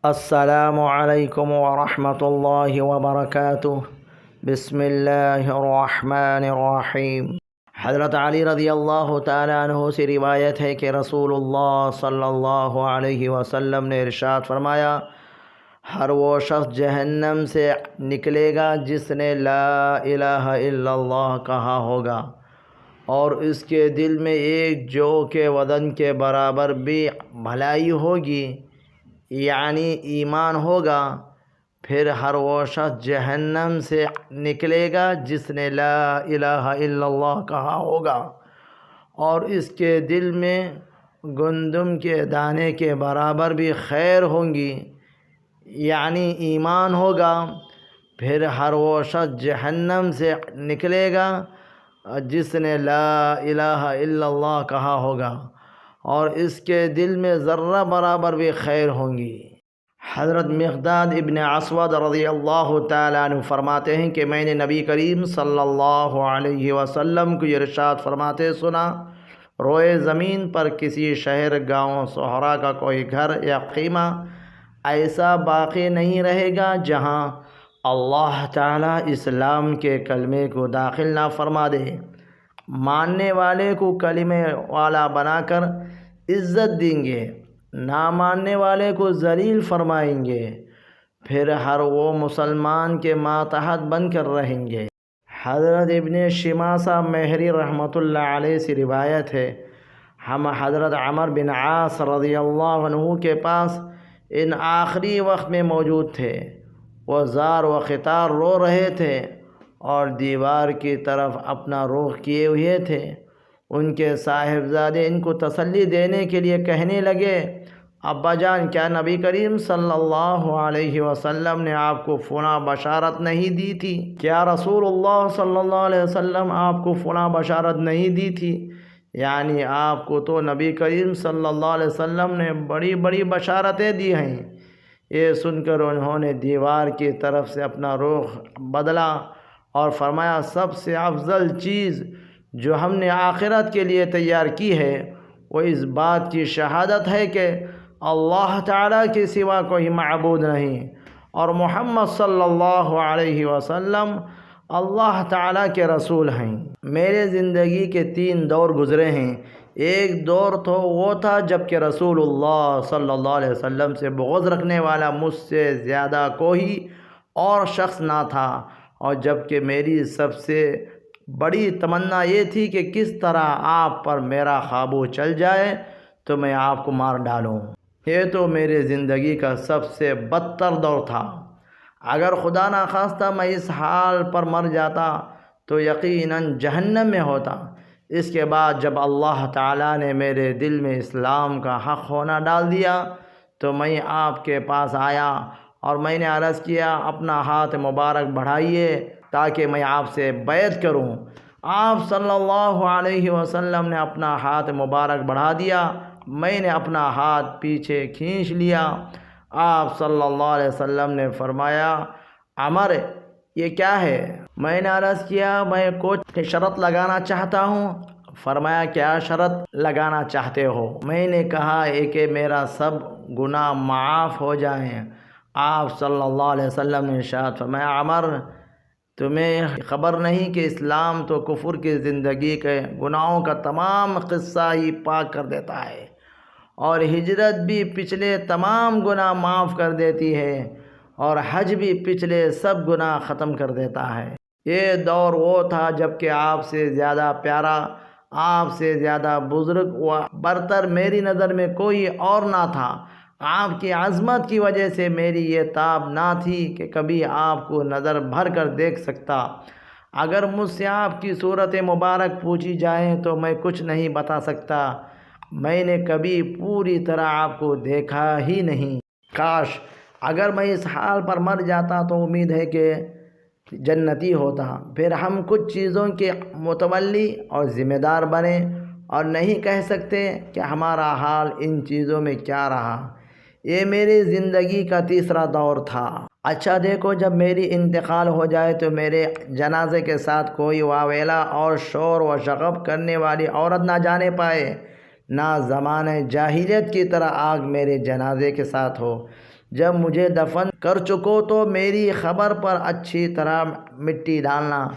السلام علیکم ورحمۃ اللہ وبرکاتہ۔ بسم اللہ الرحمن الرحیم۔ حضرت علی رضی اللہ تعالیٰ عنہ سے روایت ہے کہ رسول اللہ صلی اللہ علیہ وسلم نے ارشاد فرمایا، ہر وہ شخص جہنم سے نکلے گا جس نے لا الہ الا اللہ کہا ہوگا اور اس کے دل میں ایک جو کے وزن کے برابر بھی بھلائی ہوگی، یعنی ایمان ہوگا۔ پھر ہر وہ شخص جہنم سے نکلے گا جس نے لا الہ الا اللہ کہا ہوگا اور اس کے دل میں گندم کے دانے کے برابر بھی خیر ہوں گی، یعنی ایمان ہوگا۔ پھر ہر وہ شخص جہنم سے نکلے گا جس نے لا الہ الا اللہ کہا ہوگا اور اس کے دل میں ذرہ برابر بھی خیر ہوں گی۔ حضرت مقداد ابن اسود رضی اللہ تعالیٰ عنہ فرماتے ہیں کہ میں نے نبی کریم صلی اللہ علیہ وسلم کو ارشاد فرماتے سنا، روئے زمین پر کسی شہر، گاؤں، صحرا کا کوئی گھر یا خیمہ ایسا باقی نہیں رہے گا جہاں اللہ تعالیٰ اسلام کے کلمے کو داخل نہ فرما دے، ماننے والے کو کلمے والا بنا کر عزت دیں گے، نہ ماننے والے کو ذلیل فرمائیں گے، پھر ہر وہ مسلمان کے ماتحت بن کر رہیں گے۔ حضرت ابن شماسہ مہری رحمۃ اللہ علیہ سے روایت ہے، ہم حضرت عمر بن عاص رضی اللہ عنہ کے پاس ان آخری وقت میں موجود تھے۔ وہ زار و خطار رو رہے تھے اور دیوار کی طرف اپنا رخ کیے ہوئے تھے۔ ان کے صاحبزادے ان کو تسلی دینے کے لیے کہنے لگے، ابا جان، کیا نبی کریم صلی اللہ علیہ وسلم نے آپ کو فلاں بشارت نہیں دی تھی؟ کیا رسول اللہ صلی اللہ علیہ وسلم آپ کو فلاں بشارت نہیں دی تھی؟ یعنی آپ کو تو نبی کریم صلی اللہ علیہ وسلم نے بڑی بڑی بشارتیں دی ہیں۔ یہ سن کر انہوں نے دیوار کی طرف سے اپنا رخ بدلا اور فرمایا، سب سے افضل چیز جو ہم نے آخرت کے لیے تیار کی ہے وہ اس بات کی شہادت ہے کہ اللہ تعالیٰ کے سوا کوئی معبود نہیں اور محمد صلی اللہ علیہ وسلم اللہ تعالیٰ کے رسول ہیں۔ میرے زندگی کے 3 دور گزرے ہیں۔ ایک دور تو وہ تھا جب کہ رسول اللہ صلی اللہ علیہ وسلم سے بغض رکھنے والا مجھ سے زیادہ کوئی اور شخص نہ تھا، اور جب کہ میری سب سے بڑی تمنا یہ تھی کہ کس طرح آپ پر میرا قابو چل جائے تو میں آپ کو مار ڈالوں۔ یہ تو میرے زندگی کا سب سے بدتر دور تھا۔ اگر خدا نخواستہ میں اس حال پر مر جاتا تو یقیناً جہنم میں ہوتا۔ اس کے بعد جب اللہ تعالیٰ نے میرے دل میں اسلام کا حق ہونا ڈال دیا تو میں آپ کے پاس آیا اور میں نے عرض کیا، اپنا ہاتھ مبارک بڑھائیے تاکہ میں آپ سے بیعت کروں۔ آپ صلی اللہ علیہ وسلم نے اپنا ہاتھ مبارک بڑھا دیا۔ میں نے اپنا ہاتھ پیچھے کھینچ لیا۔ آپ صلی اللہ علیہ وسلم نے فرمایا، عمر، یہ کیا ہے؟ میں نے عرض کیا، میں کچھ شرط لگانا چاہتا ہوں۔ فرمایا، کیا شرط لگانا چاہتے ہو؟ میں نے کہا، کہ میرا سب گناہ معاف ہو جائیں۔ آپ صلی اللہ علیہ وسلم نے ارشاد فرمایا، عمر، تمہیں خبر نہیں کہ اسلام تو کفر کی زندگی کے گناہوں کا تمام قصہ ہی پاک کر دیتا ہے، اور ہجرت بھی پچھلے تمام گناہ معاف کر دیتی ہے، اور حج بھی پچھلے سب گناہ ختم کر دیتا ہے۔ یہ دور وہ تھا جب کہ آپ سے زیادہ پیارا، آپ سے زیادہ بزرگ و برتر میری نظر میں کوئی اور نہ تھا۔ آپ کی عظمت کی وجہ سے میری یہ تاب نہ تھی کہ کبھی آپ کو نظر بھر کر دیکھ سکتا۔ اگر مجھ سے آپ کی صورت مبارک پوچھی جائے تو میں کچھ نہیں بتا سکتا۔ میں نے کبھی پوری طرح آپ کو دیکھا ہی نہیں۔ کاش اگر میں اس حال پر مر جاتا تو امید ہے کہ جنتی ہوتا۔ پھر ہم کچھ چیزوں کے متولی اور ذمہ دار بنے اور نہیں کہہ سکتے کہ ہمارا حال ان چیزوں میں کیا رہا۔ یہ میری زندگی کا تیسرا دور تھا۔ اچھا دیکھو، جب میری انتقال ہو جائے تو میرے جنازے کے ساتھ کوئی واویلا اور شور و شغب کرنے والی عورت نہ جانے پائے، نہ زمانہ جاہلیت کی طرح آگ میرے جنازے کے ساتھ ہو۔ جب مجھے دفن کر چکو تو میری خبر پر اچھی طرح مٹی ڈالنا،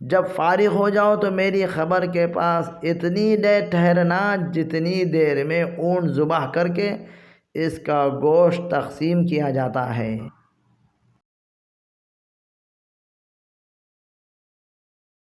جب فارغ ہو جاؤ تو میری خبر کے پاس اتنی دیر ٹھہرنا جتنی دیر میں اونٹ ذبح کر کے اس کا گوشت تقسیم کیا جاتا ہے۔